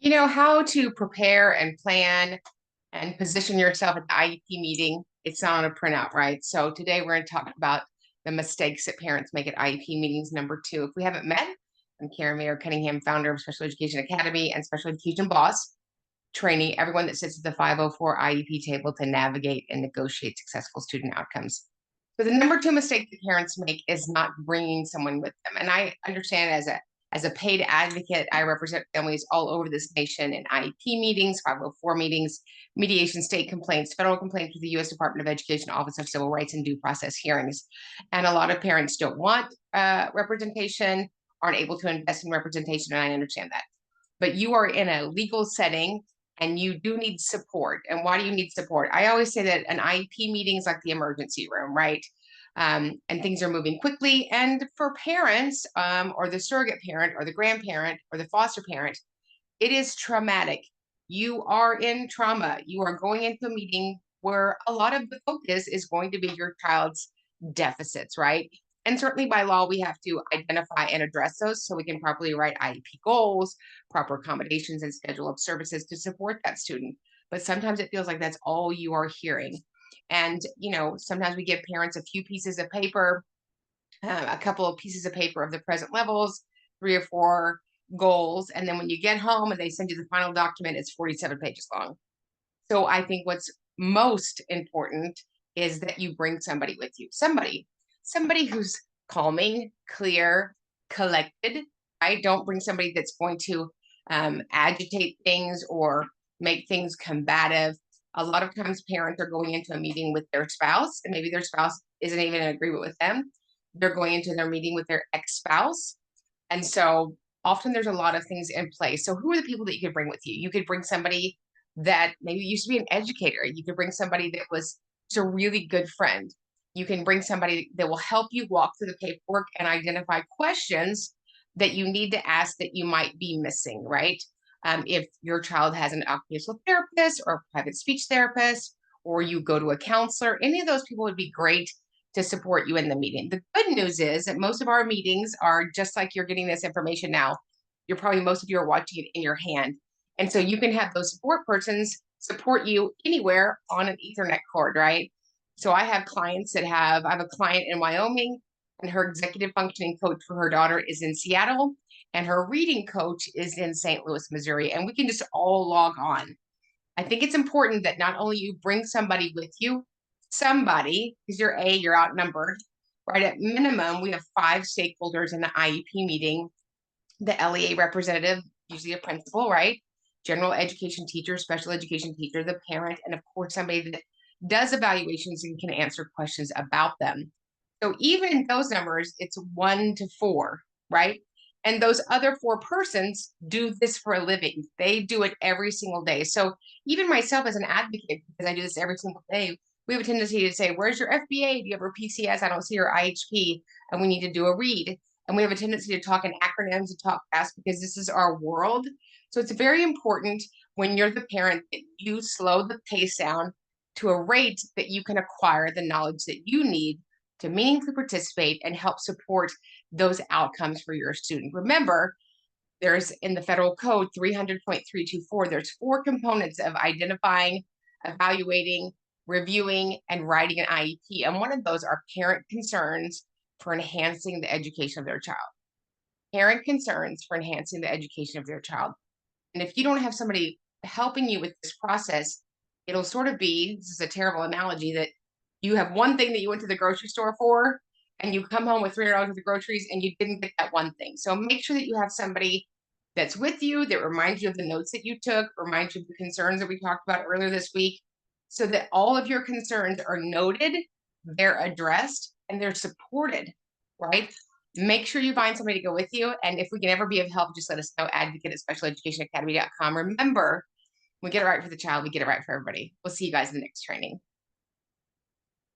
You know, how to prepare and plan and position yourself at the IEP meeting. It's not on a printout, right? So today we're going to talk about the mistakes that parents make at IEP meetings. Number two, if we haven't met, I'm Karen Mayer Cunningham, founder of Special Education Academy and Special Education Boss, training everyone that sits at the 504 IEP table to navigate and negotiate successful student outcomes. So the number two mistake that parents make is not bringing someone with them. And I understand as a paid advocate, I represent families all over this nation in IEP meetings, 504 meetings, mediation, state complaints, federal complaints with the U.S. Department of Education, Office of Civil Rights and Due Process hearings. And a lot of parents don't want representation, aren't able to invest in representation, and I understand that. But you are in a legal setting and you do need support. And why do you need support? I always say that an IEP meeting is like the emergency room, right? And things are moving quickly. And for parents, or the surrogate parent, or the grandparent, or the foster parent, it is traumatic. You are in trauma. You are going into a meeting where a lot of the focus is going to be your child's deficits, right? And certainly by law, we have to identify and address those so we can properly write IEP goals, proper accommodations, and schedule of services to support that student. But sometimes it feels like that's all you are hearing. And, sometimes we give parents a few pieces of paper, a couple of pieces of paper of the present levels, 3 or 4 goals. And then when you get home and they send you the final document, it's 47 pages long. So I think what's most important is that you bring somebody with you, somebody who's calming, clear, collected. I don't bring somebody that's going to agitate things or make things combative. A lot of times parents are going into a meeting with their spouse, and maybe their spouse isn't even in agreement with them. They're going into their meeting with their ex-spouse. And so often there's a lot of things in place. So who are the people that you could bring with you? You could bring somebody that maybe used to be an educator. You could bring somebody that was just a really good friend. You can bring somebody that will help you walk through the paperwork and identify questions that you need to ask that you might be missing, right? If your child has an occupational therapist or a private speech therapist, or you go to a counselor, any of those people would be great to support you in the meeting. The good news is that most of our meetings are just like you're getting this information now. Most of you are watching it in your hand. And so you can have those support persons support you anywhere on an Ethernet cord, right? So I have I have a client in Wyoming, and her executive functioning coach for her daughter is in Seattle, and her reading coach is in St. Louis, Missouri. And we can just all log on. I think it's important that not only you bring somebody with you, because you're outnumbered, right? At minimum, we have 5 stakeholders in the IEP meeting: the LEA representative, usually a principal, right? General education teacher, special education teacher, the parent, and of course, somebody that does evaluations and can answer questions about them. So even those numbers, it's 1 to 4, right? And those other 4 persons do this for a living. They do it every single day. So even myself as an advocate, because I do this every single day, we have a tendency to say, where's your FBA? Do you have your PCS? I don't see your IHP. And we need to do a read. And we have a tendency to talk in acronyms and talk fast because this is our world. So it's very important when you're the parent that you slow the pace down to a rate that you can acquire the knowledge that you need to meaningfully participate and help support those outcomes for your student. Remember, there's in the federal code 300.324, there's 4 components of identifying, evaluating, reviewing, and writing an IEP. And one of those are parent concerns for enhancing the education of their child. Parent concerns for enhancing the education of their child. And if you don't have somebody helping you with this process, it'll sort of be, this is a terrible analogy, that you have one thing that you went to the grocery store for, and you come home with $300 worth of groceries and you didn't get that one thing. So make sure that you have somebody that's with you, that reminds you of the notes that you took, reminds you of the concerns that we talked about earlier this week, so that all of your concerns are noted, they're addressed, and they're supported, right? Make sure you find somebody to go with you. And if we can ever be of help, just let us know. Advocate at specialeducationacademy.com. Remember, we get it right for the child, we get it right for everybody. We'll see you guys in the next training.